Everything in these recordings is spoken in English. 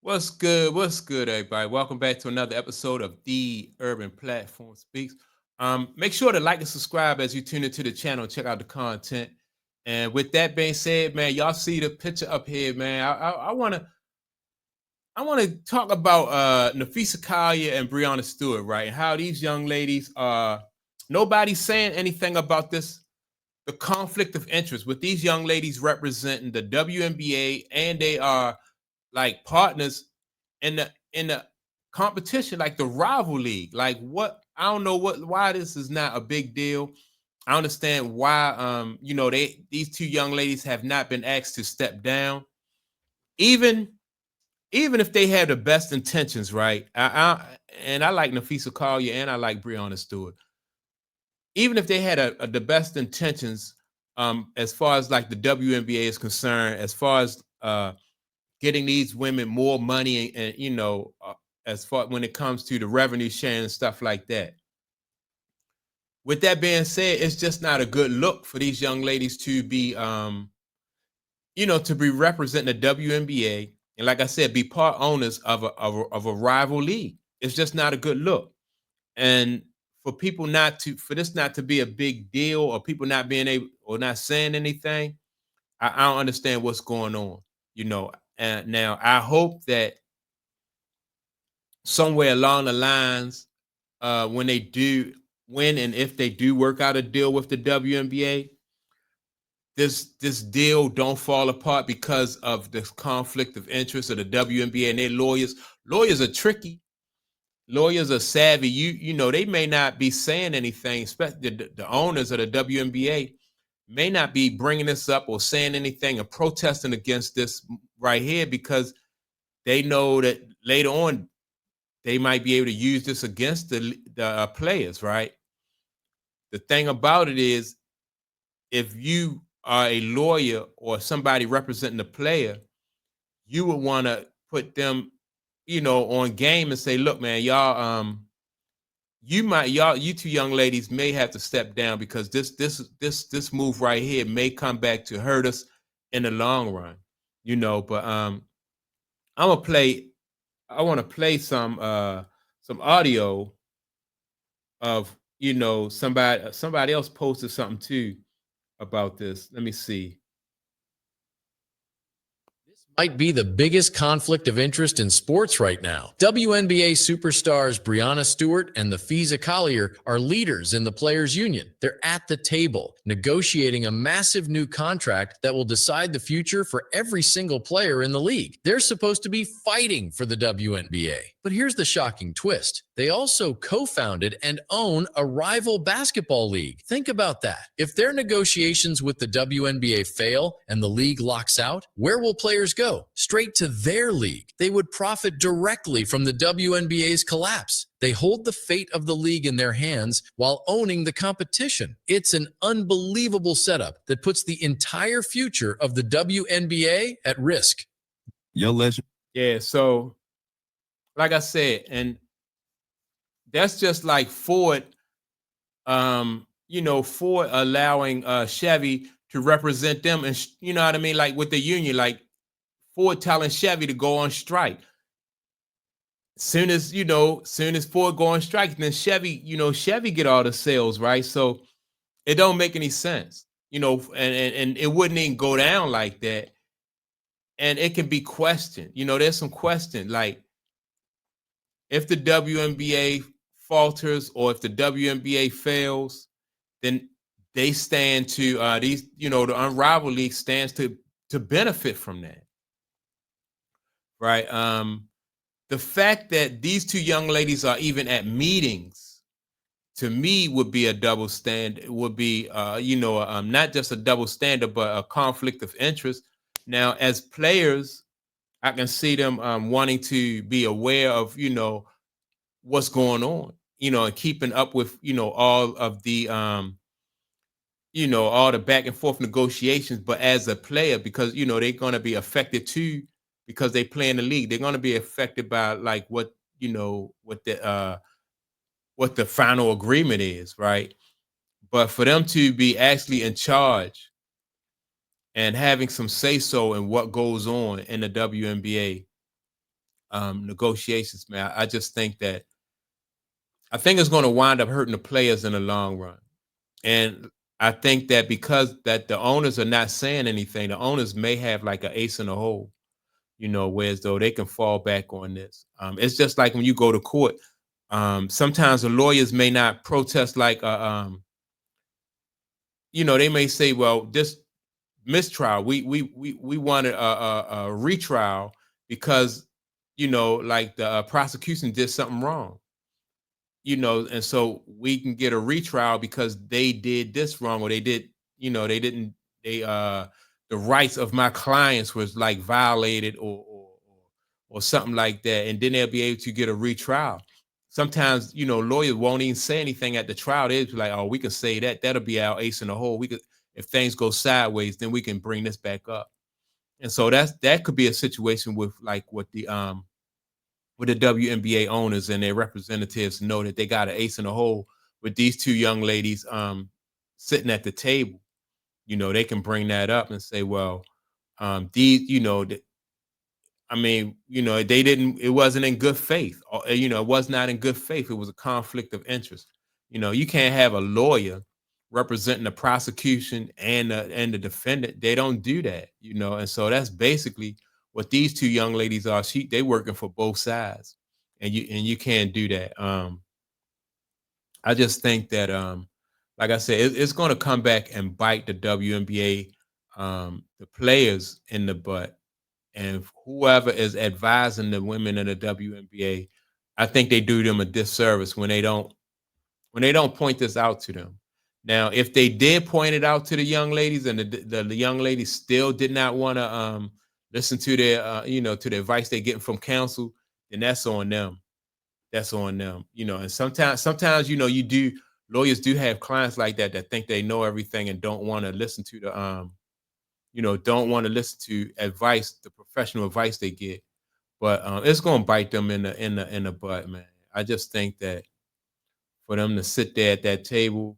What's good? What's good, everybody? Welcome back to another episode of The Urban Platform Speaks. Make sure to like and subscribe as you tune into the channel and check out the content. And with that being said, man, y'all see the picture up here, man. I wanna talk about Nafeesa Collier and Brianna Stewart, right? And how these young ladies are nobody's saying anything about this, the conflict of interest with these young ladies representing the WNBA, and they are like partners in the competition, like the rival league. Like what I don't know why this is not a big deal. I understand why these two young ladies have not been asked to step down. Even even if they have the best intentions, right? I like Nafeesa Collier and I like Brianna Stewart. Even if they had the best intentions, as far as like the WNBA is concerned, as far as getting these women more money and as far when it comes to the revenue sharing and stuff like that. With that being said, it's just not a good look for these young ladies to be to be representing the WNBA and, like I said, be part owners of a rival league. It's just not a good look. And for people not to for this not to be a big deal, or people not being able or not saying anything, I don't understand what's going on. You know, and now I hope that somewhere along the lines, when they do when and if they do work out a deal with the WNBA, this deal don't fall apart because of this conflict of interest of the WNBA and their lawyers. Lawyers are tricky. Lawyers are savvy. They may not be saying anything, especially the owners of the WNBA may not be bringing this up or saying anything or protesting against this right here, because they know that later on they might be able to use this against the players, right? The thing about it is, if you are a lawyer or somebody representing the player, you would want to put them, on game and say, look, man, you two young ladies may have to step down, because this move right here may come back to hurt us in the long run. But I'm gonna play I want to play some audio of somebody else posted something too about this. Let me see. Might be the biggest conflict of interest in sports right now. WNBA superstars Brianna Stewart and Nafeesa Collier are leaders in the players' union. They're at the table negotiating a massive new contract that will decide the future for every single player in the league. They're supposed to be fighting for the WNBA. But here's the shocking twist. They also co-founded and own a rival basketball league. Think about that. If their negotiations with the WNBA fail and the league locks out, where will players go? Straight to their league. They would profit directly from the WNBA's collapse. They hold the fate of the league in their hands while owning the competition. It's an unbelievable setup that puts the entire future of the WNBA at risk. Yo, legend. Yeah, so like I said, and that's just like Ford, Ford allowing Chevy to represent them, and you know what I mean, like with the union, like Ford telling Chevy to go on strike. Soon as Ford go on strike, then Chevy get all the sales, right? So it don't make any sense, and it wouldn't even go down like that. And it can be questioned. There's some question, like if the WNBA falters or if the WNBA fails, then they stand to the unrivaled league stands to benefit from that, right? The fact that these two young ladies are even at meetings, to me, would be a double stand. Would be not just a double standard, but a conflict of interest. Now, as players, I can see them wanting to be aware of what's going on, and keeping up with all of the all the back and forth negotiations. But as a player, because they're going to be affected too, because they play in the league, they're going to be affected by like what the final agreement is, right? But for them to be actually in charge and having some say so in what goes on in the WNBA, negotiations, man. I just think that I think it's going to wind up hurting the players in the long run. And I think that because that the owners are not saying anything, the owners may have like an ace in the hole, whereas though they can fall back on this. It's just like when you go to court. Sometimes the lawyers may not protest like, they may say, well, this mistrial, we wanted a retrial because, like the prosecution did something wrong. And so we can get a retrial because they did this wrong, or they did, they didn't, the rights of my clients was like violated, or something like that. And then they'll be able to get a retrial. Sometimes, lawyers won't even say anything at the trial. They'll be like, oh, we can say that. That'll be our ace in the hole. We could, if things go sideways, then we can bring this back up. And so that could be a situation with like what the WNBA owners and their representatives know, that they got an ace in the hole with these two young ladies sitting at the table. They can bring that up and say, well, these, they didn't, it wasn't in good faith. It was not in good faith. It was a conflict of interest. You can't have a lawyer representing the prosecution and the defendant. They don't do that, and so that's basically what these two young ladies are. They working for both sides, and you can't do that. I just think that, like I said, it's going to come back and bite the WNBA, the players in the butt, and whoever is advising the women in the WNBA. I think they do them a disservice when they don't point this out to them. Now, if they did point it out to the young ladies, and the young ladies still did not want to listen to their to the advice they're getting from counsel, then that's on them. That's on them. And sometimes lawyers do have clients like that think they know everything and don't want to listen to the don't want to listen to advice, the professional advice they get. But it's gonna bite them in the butt, man. I just think that for them to sit there at that table,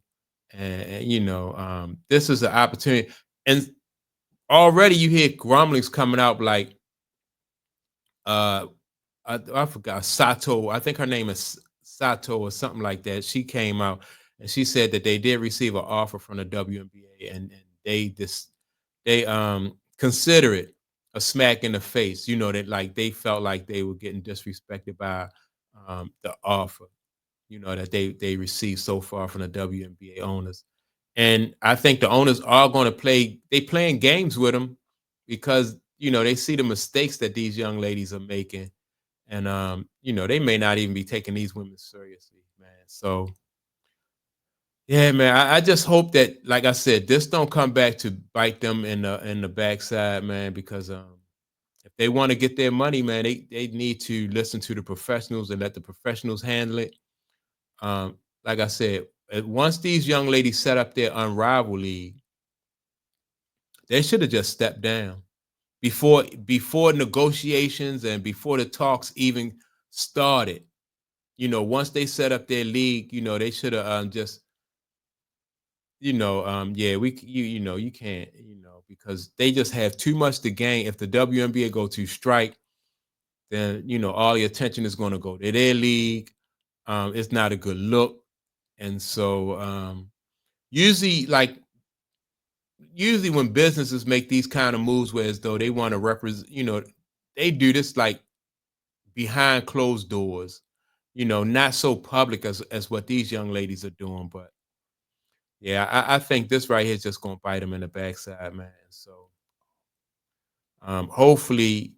and this is an opportunity. And already you hear grumblings coming out like, I forgot, Sato. I think her name is Sato or something like that. She came out and she said that they did receive an offer from the WNBA, and they consider it a smack in the face. That like they felt like they were getting disrespected by the offer, that they received so far from the WNBA owners. And I think the owners are going to playing games with them because, they see the mistakes that these young ladies are making. And, they may not even be taking these women seriously, man. So, yeah, man, I just hope that, like I said, this don't come back to bite them in the backside, man, because if they want to get their money, man, they need to listen to the professionals and let the professionals handle it. Like I said, once these young ladies set up their Unrivaled League, they should have just stepped down before negotiations and before the talks even started. Once they set up their league, they should have just, yeah, you can't, because they just have too much to gain. If the WNBA go to strike, then all the attention is going to go to their league. It's not a good look. And so usually when businesses make these kind of moves, where as though they want to represent, they do this like behind closed doors, not so public as what these young ladies are doing. But yeah, I think this right here is just going to bite them in the backside, man. So hopefully,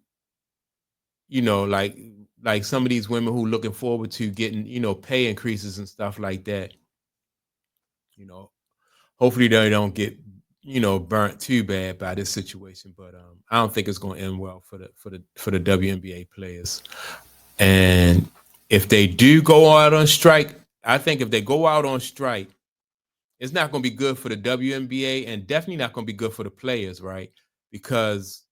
like some of these women who looking forward to getting, pay increases and stuff like that, hopefully they don't get, burnt too bad by this situation. But I don't think it's going to end well for the WNBA players. And if they do go out on strike, I think if they go out on strike, it's not going to be good for the WNBA, and definitely not going to be good for the players, right? Because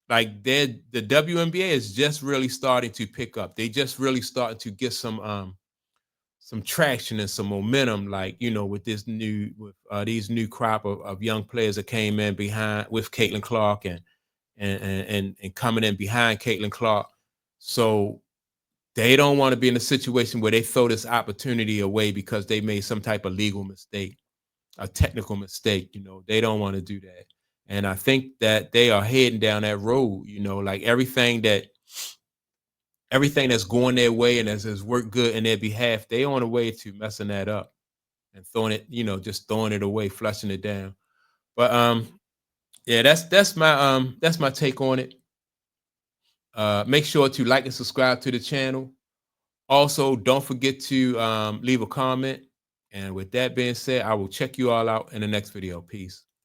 like the WNBA is just really starting to pick up. They just really starting to get some traction and some momentum, like, with these new crop of young players that came in behind with Caitlin Clark and coming in behind Caitlin Clark. So they don't want to be in a situation where they throw this opportunity away because they made some type of legal mistake, a technical mistake. They don't want to do that. And I think that they are heading down that road, like everything that's going their way and has worked good in their behalf, they on the way to messing that up and throwing it, just throwing it away, flushing it down. But yeah, that's my take on it. Make sure to like and subscribe to the channel. Also, don't forget to leave a comment. And with that being said, I will check you all out in the next video. Peace.